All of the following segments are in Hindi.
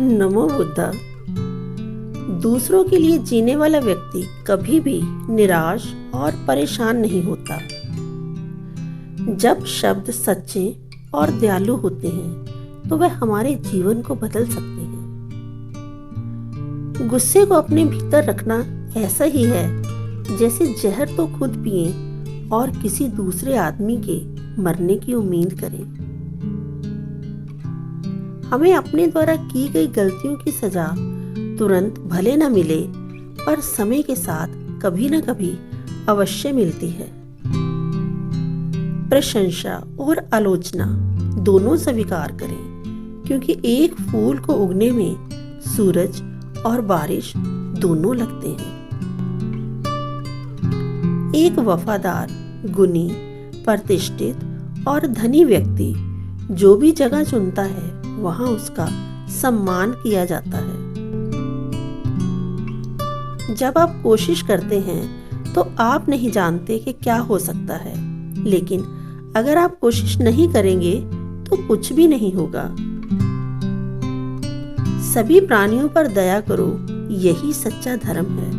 नमो बुद्धा। दूसरों के लिए जीने वाला व्यक्ति कभी भी निराश और परेशान नहीं होता। जब शब्द सच्चे और दयालु होते हैं तो वह हमारे जीवन को बदल सकते हैं। गुस्से को अपने भीतर रखना ऐसा ही है जैसे जहर तो खुद पिए और किसी दूसरे आदमी के मरने की उम्मीद करें। हमें अपने द्वारा की गई गलतियों की सजा तुरंत भले न मिले, पर समय के साथ कभी न कभी अवश्य मिलती है। प्रशंसा और आलोचना दोनों स्वीकार करें, क्योंकि एक फूल को उगने में सूरज और बारिश दोनों लगते हैं। एक वफादार, गुणी, प्रतिष्ठित और धनी व्यक्ति जो भी जगह चुनता है वहां उसका सम्मान किया जाता है। जब आप कोशिश करते हैं तो आप नहीं जानते कि क्या हो सकता है, लेकिन अगर आप कोशिश नहीं करेंगे तो कुछ भी नहीं होगा। सभी प्राणियों पर दया करो, यही सच्चा धर्म है।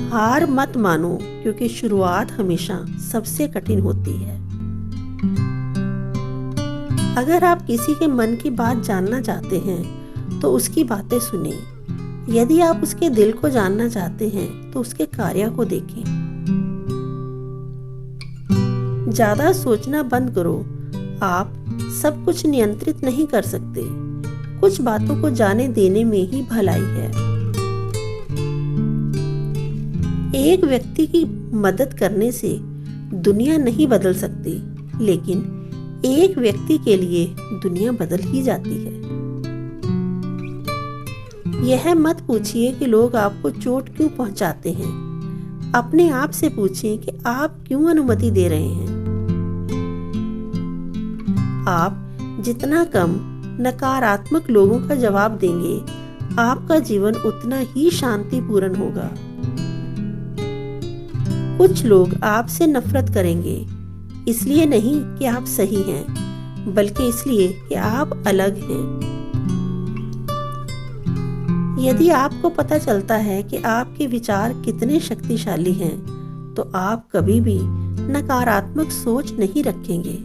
हार मत मानो, क्योंकि शुरुआत हमेशा सबसे कठिन होती है। अगर आप किसी के मन की बात जानना चाहते हैं तो उसकी बातें सुनें। यदि आप उसके दिल को जानना चाहते हैं तो उसके कार्य को देखें। ज्यादा सोचना बंद करो। आप सब कुछ नियंत्रित नहीं कर सकते। कुछ बातों को जाने देने में ही भलाई है। एक व्यक्ति की मदद करने से दुनिया नहीं बदल सकती, लेकिन एक व्यक्ति के लिए दुनिया बदल ही जाती है। यह मत पूछिए कि लोग आपको चोट क्यों पहुंचाते हैं। अपने आप से पूछिए कि आप क्यों अनुमति दे रहे हैं। आप जितना कम नकारात्मक लोगों का जवाब देंगे, आपका जीवन उतना ही शांतिपूर्ण होगा। कुछ लोग आपसे नफरत करेंगे, इसलिए नहीं कि आप सही हैं, बल्कि इसलिए कि आप अलग हैं। यदि आपको पता चलता है कि आपके विचार कितने शक्तिशाली हैं, तो आप कभी भी नकारात्मक सोच नहीं रखेंगे।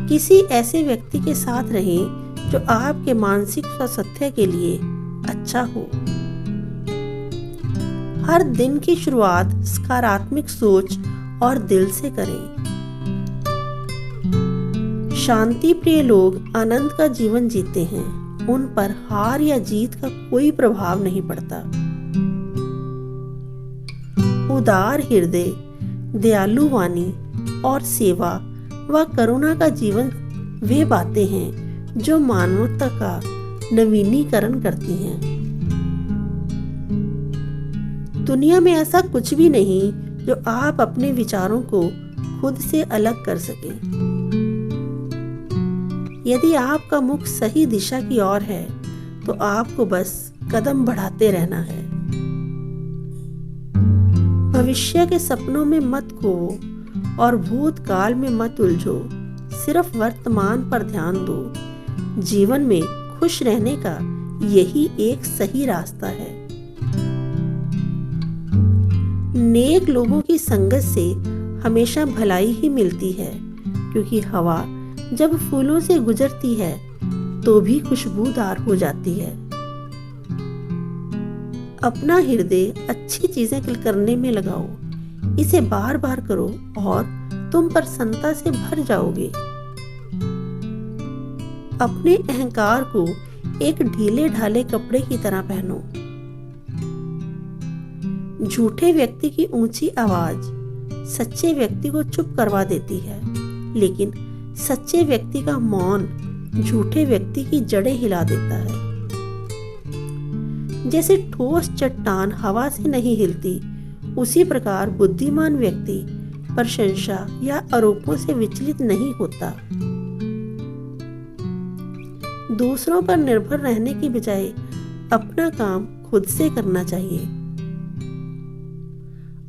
किसी ऐसे व्यक्ति के साथ रहें जो आपके मानसिक स्वास्थ्य के लिए अच्छा हो। हर दिन की शुरुआत सकारात्मक सोच और दिल से करें। शांति प्रिय लोग आनंद का जीवन जीते हैं। उन पर हार या जीत का कोई प्रभाव नहीं पड़ता। उदार हृदय, दयालु वाणी और सेवा व करुणा का जीवन वे बातें हैं जो मानवता का नवीनीकरण करती हैं। दुनिया में ऐसा कुछ भी नहीं जो आप अपने विचारों को खुद से अलग कर सके। यदि आपका मुख सही दिशा की ओर है तो आपको बस कदम बढ़ाते रहना है। भविष्य के सपनों में मत खोओ और भूतकाल में मत उलझो। सिर्फ वर्तमान पर ध्यान दो। जीवन में खुश रहने का यही एक सही रास्ता है। नेक लोगों की संगत से हमेशा भलाई ही मिलती है, क्योंकि हवा जब फूलों से गुजरती है तो भी खुशबूदार हो जाती है। अपना हृदय अच्छी चीजें करने में लगाओ। इसे बार बार करो और तुम प्रसन्नता से भर जाओगे। अपने अहंकार को एक ढीले ढाले कपड़े की तरह पहनो। झूठे व्यक्ति की ऊंची आवाज सच्चे व्यक्ति को चुप करवा देती है, लेकिन सच्चे व्यक्ति का मौन झूठे व्यक्ति की जड़ें हिला देता है। जैसे ठोस चट्टान हवा से नहीं हिलती, उसी प्रकार बुद्धिमान व्यक्ति प्रशंसा या आरोपों से विचलित नहीं होता। दूसरों पर निर्भर रहने की बजाय अपना काम खुद से करना चाहिए।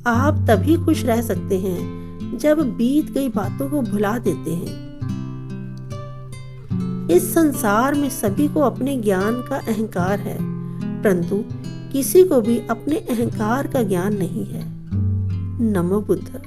आप तभी खुश रह सकते हैं जब बीत गई बातों को भुला देते हैं। इस संसार में सभी को अपने ज्ञान का अहंकार है, परंतु किसी को भी अपने अहंकार का ज्ञान नहीं है। नमो बुद्ध।